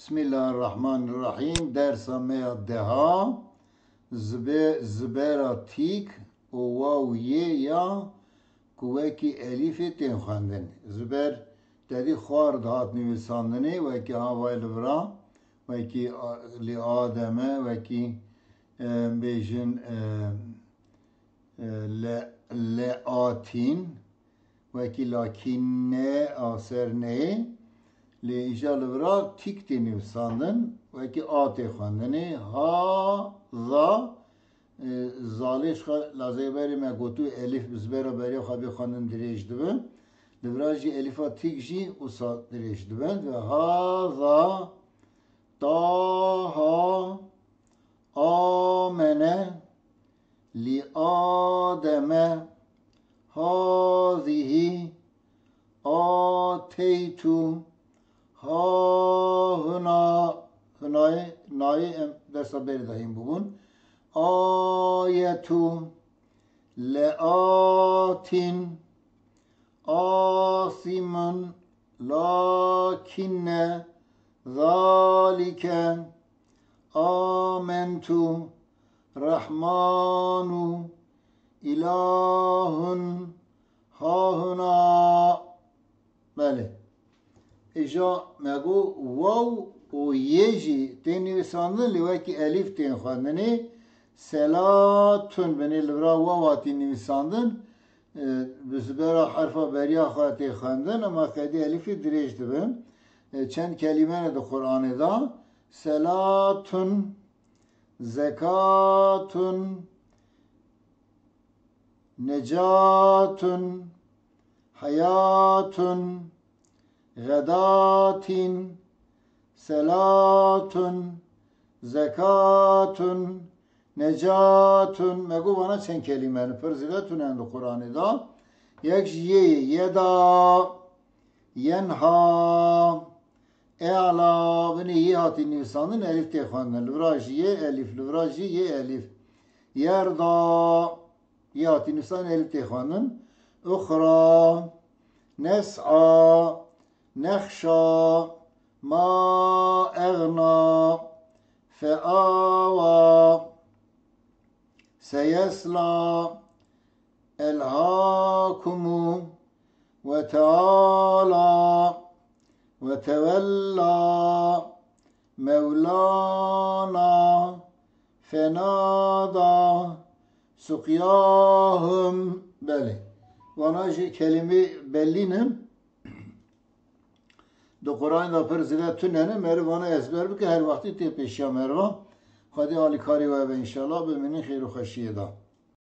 Bismillahirrahmanirrahim. Dersa meya deha zbera tik o vav ye ya kuvveki elifi ten xwendin. Zber dedi xwar dihat nivîsandinê wekî havayê li vira wekî li Ademe wekî bêjin le atin wekî lakîne asernê li îja li vira tik tê nivîsandin wekî a tê xwendinê ha za zalê ji lazêberê me gotû elîf bi zbera beriya xwe bê xwendin dirêj dibe. Li vira jî elîfa tik jî wisa dirêj dibin ve ha za taha amene li Ademe hazihi ateytu ha hına hınayı dersa beri dahim bugün ayetu leatin asimun lakinne zalike amentu rahmanu ilahun hahuna. Beli İja megu vav o yeji ten nivîsandin li wekî elîf tên xwendinê selatun benê li vira vav hatî nivîsandin bi zbera herfa beriya xwe tê xwendin ama xedî elîfî dirêj dibin. Çend kelîme ne di Qur'anê da selatun zekatun necatun hayatun gadatin selatun zekatun necatun megu bana çen kelimeni perziletun endu Kur'an'ı da yek yeda yenha e'la beni iyi hati nivsandın elif tehvandın livrajiye elif livrajiye elif yerda iyi hati nivsandın elif tehvandın ukhra nes'a نخشى ما أغنى فآوى سيصلى ألهاكم وتعالى وتولى مولانا فنادى سقياهم بله وناجي كلمة بلينم do Kur'an'da perzilet tünene mervana ezber bike her vakti te peşya merva. Hadi alikari ve inşallah biminin khairu haşiyeda.